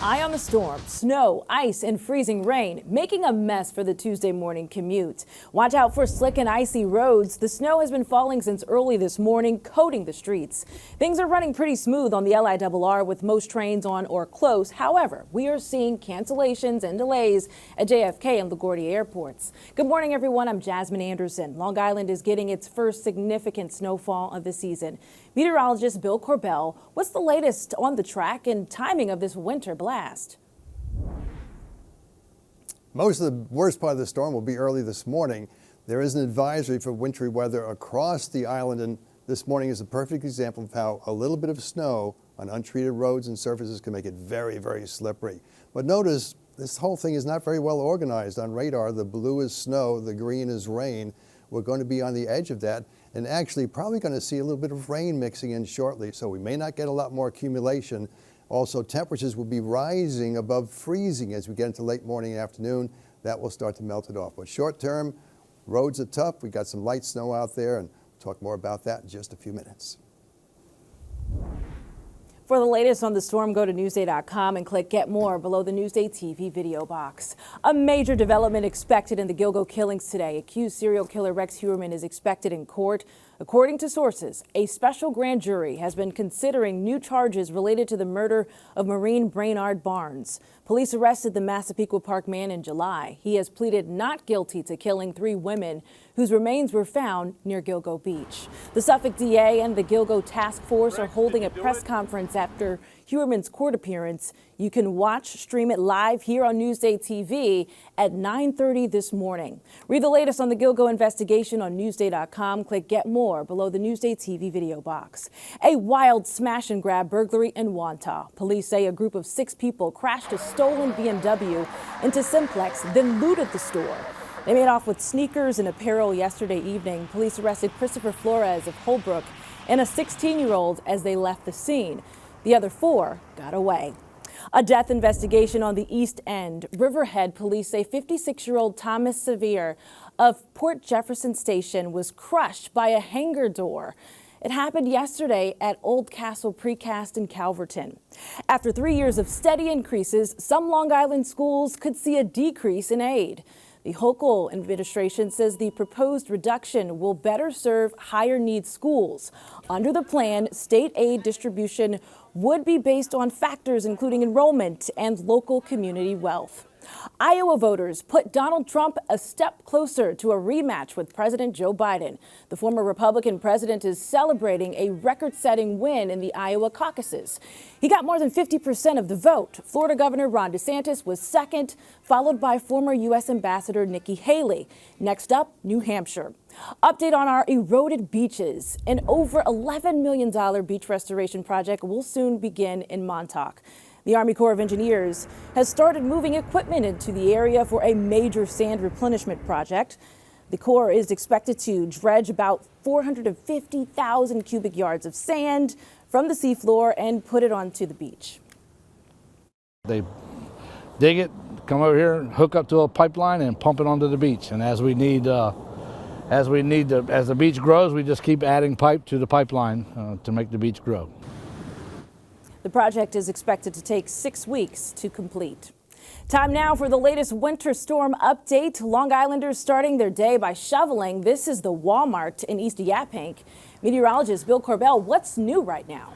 Eye on the storm, snow, ice, and freezing rain, making a mess for the Tuesday morning commute. Watch out for slick and icy roads. The snow has been falling since early this morning, coating the streets. Things are running pretty smooth on the LI with most trains on or close. However, we are seeing cancellations and delays at JFK and LaGuardia airports. Good morning, everyone. I'm Jasmine Anderson. Long Island is getting its first significant snowfall of the season. Meteorologist Bill Corbell, what's the latest on the track and timing of this winter blast? Most of the worst part of the storm will be early this morning. There is an advisory for wintry weather across the island, and this morning is a perfect example of how a little bit of snow on untreated roads and surfaces can make it very, very slippery. But notice this whole thing is not very well organized on radar. The blue is snow, the green is rain. We're going to be on the edge of that and actually probably going to see a little bit of rain mixing in shortly, so we may not get a lot more accumulation. Also, temperatures will be rising above freezing as we get into late morning and afternoon. That will start to melt it off. But short term, roads are tough. We got some light snow out there, and we'll talk more about that in just a few minutes. For the latest on the storm, go to newsday.com and click Get More below the Newsday TV video box. A major development expected in the Gilgo killings today. Accused serial killer Rex Heuermann is expected in court. According to sources, a special grand jury has been considering new charges related to the murder of Maureen Brainard Barnes. Police arrested the Massapequa Park man in July. He has pleaded not guilty to killing 3 women whose remains were found near Gilgo Beach. The Suffolk DA and the Gilgo Task Force are holding a press conference after Heuermann's court appearance. You can stream it live here on Newsday TV at 9:30 this morning. Read the latest on the Gilgo investigation on newsday.com. Click Get More below the Newsday TV video box. A wild smash and grab burglary in Wantagh. Police say a group of 6 people crashed a stolen BMW into Simplex, then looted the store. They made off with sneakers and apparel yesterday evening. Police arrested Christopher Flores of Holbrook and a 16-year-old as they left the scene. The other 4 got away. A death investigation on the East End. Riverhead police say 56-year-old Thomas Sevier of Port Jefferson Station was crushed by a hangar door. It happened yesterday at Old Castle Precast in Calverton. After 3 years of steady increases, some Long Island schools could see a decrease in aid. The Hochul administration says the proposed reduction will better serve higher needs schools. Under the plan, state aid distribution would be based on factors including enrollment and local community wealth. Iowa voters put Donald Trump a step closer to a rematch with President Joe Biden. The former Republican president is celebrating a record-setting win in the Iowa caucuses. He got more than 50% of the vote. Florida Governor Ron DeSantis was second, followed by former U.S. Ambassador Nikki Haley. Next up, New Hampshire. Update on our eroded beaches. An over $11 million beach restoration project will soon begin in Montauk. The Army Corps of Engineers has started moving equipment into the area for a major sand replenishment project. The Corps is expected to dredge about 450,000 cubic yards of sand from the seafloor and put it onto the beach. They dig it, come over here, hook up to a pipeline and pump it onto the beach. And as the beach grows, we just keep adding pipe to the pipeline to make the beach grow. The project is expected to take 6 weeks to complete. Time now for the latest winter storm update. Long Islanders starting their day by shoveling. This is the Walmart in East Yaphank. Meteorologist Bill Corbell, what's new right now?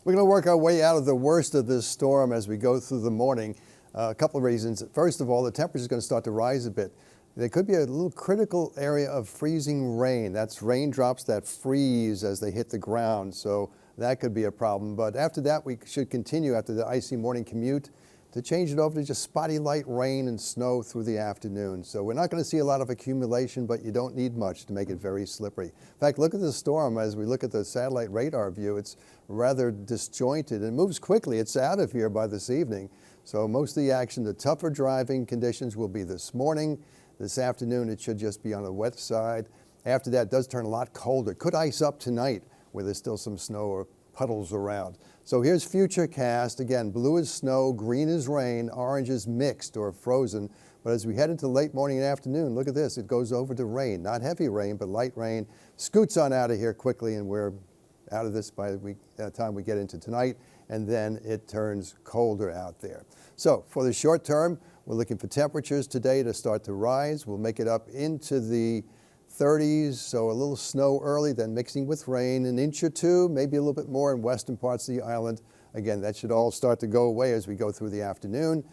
We're going to work our way out of the worst of this storm as we go through the morning. A couple of reasons. First of all, the temperature is going to start to rise a bit. There could be a little critical area of freezing rain. That's raindrops that freeze as they hit the ground, so that could be a problem. But after that, we should continue after the icy morning commute to change it over to just spotty light rain and snow through the afternoon. So we're not going to see a lot of accumulation, but you don't need much to make it very slippery. In fact, look at the storm as we look at the satellite radar view. It's rather disjointed. It moves quickly. It's out of here by this evening. So most of the action, the tougher driving conditions will be this morning. This afternoon, it should just be on the wet side. After that, it does turn a lot colder. Could ice up tonight where there's still some snow or puddles around. So here's futurecast. Again, blue is snow, green is rain, orange is mixed or frozen. But as we head into late morning and afternoon, look at this. It goes over to rain. Not heavy rain, but light rain. Scoots on out of here quickly, and we're out of this by the time we get into tonight and then it turns colder out there. So for the short term, we're looking for temperatures today to start to rise. We'll make it up into the 30s, so a little snow early, then mixing with rain, an inch or two, maybe a little bit more in western parts of the island. Again, that should all start to go away as we go through the afternoon.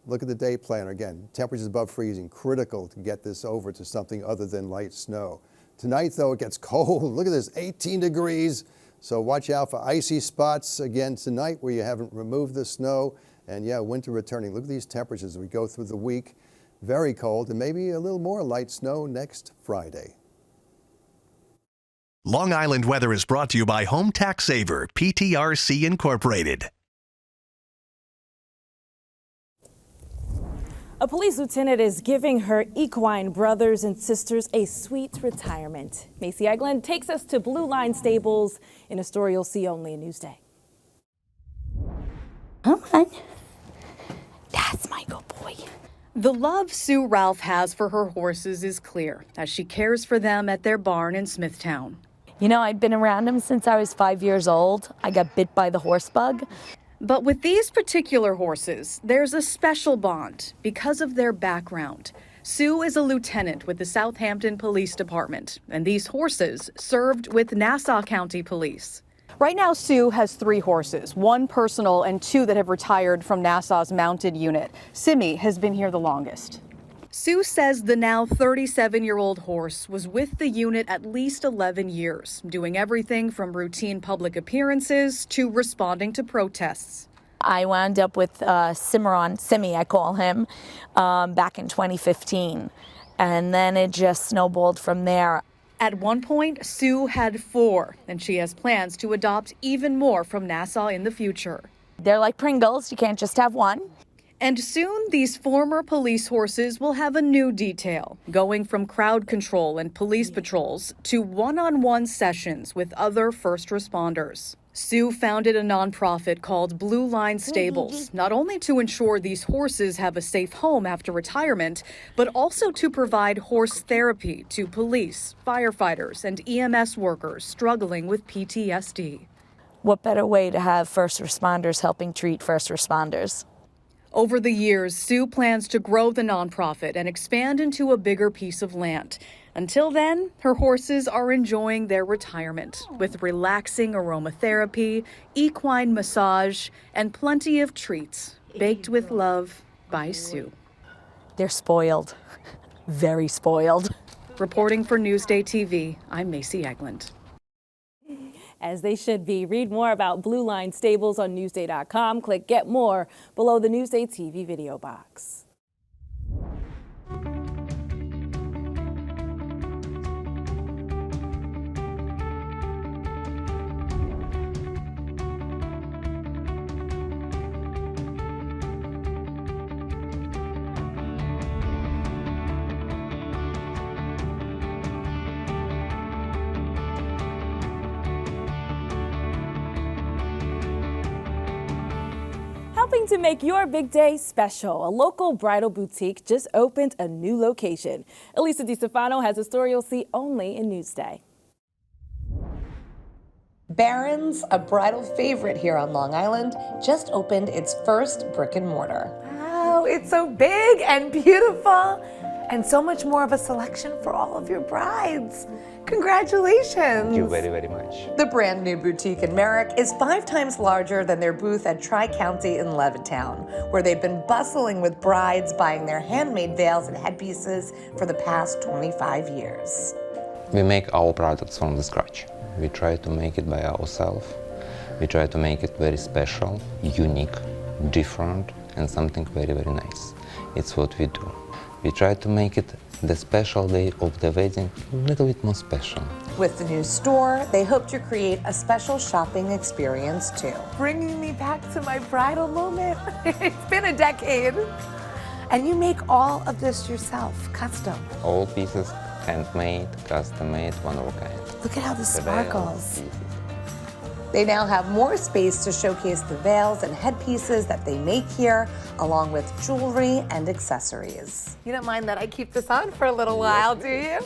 Look at the day planner again. Temperatures above freezing, critical to get this over to something other than light snow. Tonight, though, it gets cold. Look at this, 18 degrees. So watch out for icy spots again tonight where you haven't removed the snow. And yeah, winter returning. Look at these temperatures as we go through the week. Very cold, and maybe a little more light snow next Friday. Long Island weather is brought to you by Home Tax Saver, PTRC Incorporated. A police lieutenant is giving her equine brothers and sisters a sweet retirement. Macy Eglin takes us to Blue Line Stables in a story you'll see only in Newsday. Come on. That's my good boy. The love Sue Ralph has for her horses is clear as she cares for them at their barn in Smithtown. You know, I'd been around them since I was 5 years old. I got bit by the horse bug. But with these particular horses, there's a special bond because of their background. Sue is a lieutenant with the Southampton Police Department, and these horses served with Nassau County Police. Right now, Sue has 3 horses, 1 personal and 2 that have retired from Nassau's mounted unit. Simi has been here the longest. Sue says the now 37-year-old horse was with the unit at least 11 years, doing everything from routine public appearances to responding to protests. I wound up with Simi, I call him, back in 2015. And then it just snowballed from there. At one point, Sue had 4, and she has plans to adopt even more from Nassau in the future. They're like Pringles, you can't just have one. And soon, these former police horses will have a new detail, going from crowd control and police patrols to one-on-one sessions with other first responders. Sue founded a nonprofit called Blue Line Stables, not only to ensure these horses have a safe home after retirement, but also to provide horse therapy to police, firefighters, and EMS workers struggling with PTSD. What better way to have first responders helping treat first responders? Over the years, Sue plans to grow the nonprofit and expand into a bigger piece of land. Until then, her horses are enjoying their retirement with relaxing aromatherapy, equine massage, and plenty of treats baked with love by Sue. They're spoiled, very spoiled. Reporting for NewsdayTV, I'm Macy Eglin. As they should be. Read more about Blue Line Stables on Newsday.com. Click Get More below the Newsday TV video box. Helping to make your big day special, a local bridal boutique just opened a new location. Elisa DiStefano has a story you'll see only in Newsday. Barron's, a bridal favorite here on Long Island, just opened its first brick and mortar. Wow, it's so big and beautiful, and so much more of a selection for all of your brides. Congratulations. Thank you very, very much. The brand new boutique in Merrick is 5 times larger than their booth at Tri-County in Levittown, where they've been bustling with brides buying their handmade veils and headpieces for the past 25 years. We make our products from the scratch. We try to make it by ourselves. We try to make it very special, unique, different, and something very, very nice. It's what we do. We try to make it the special day of the wedding a little bit more special. With the new store, they hope to create a special shopping experience too. Bringing me back to my bridal moment. It's been a decade. And you make all of this yourself, custom. All pieces handmade, custom made, one of a kind. Look at how this The veils, sparkles. They now have more space to showcase the veils and headpieces that they make here, along with jewelry and accessories. You don't mind that I keep this on for a little while, do you?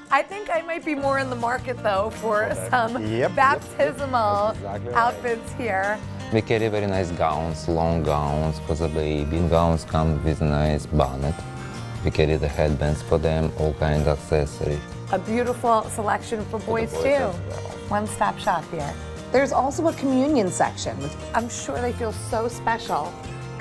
I think I might be more in the market, though, for some baptismal outfits here. We carry very nice gowns, long gowns for the baby. Gowns come with a nice bonnet. We carry the headbands for them, all kinds of accessories. A beautiful selection for boys, boys too. as well. One-stop shop here. There's also a communion section. I'm sure they feel so special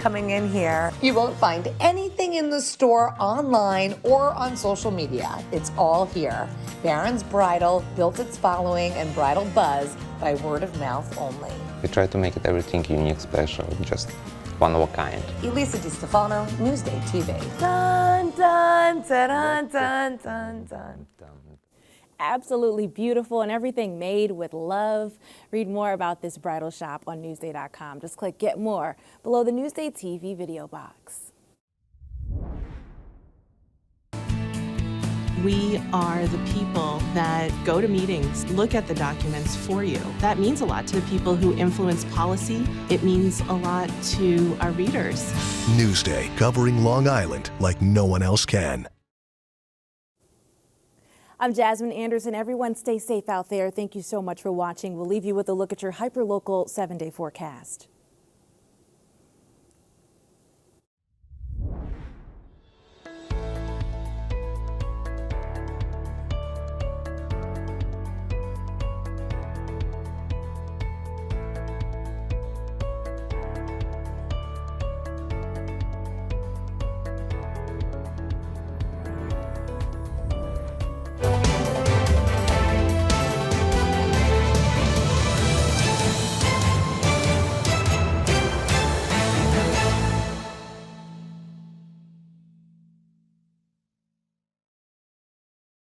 coming in here. You won't find anything in the store online or on social media. It's all here. Barron's Bridal built its following and bridal buzz by word of mouth only. We try to make it everything unique, special, just one of a kind. Elisa DiStefano, Newsday TV. Dun, dun, dun, dun, dun, dun. Absolutely beautiful and everything made with love. Read more about this bridal shop on Newsday.com. Just click Get More below the Newsday TV video box. We are the people that go to meetings, look at the documents for you. That means a lot to the people who influence policy. It means a lot to our readers. Newsday, covering Long Island like no one else can. I'm Jasmine Anderson. Everyone stay safe out there. Thank you so much for watching. We'll leave you with a look at your hyperlocal 7-day forecast.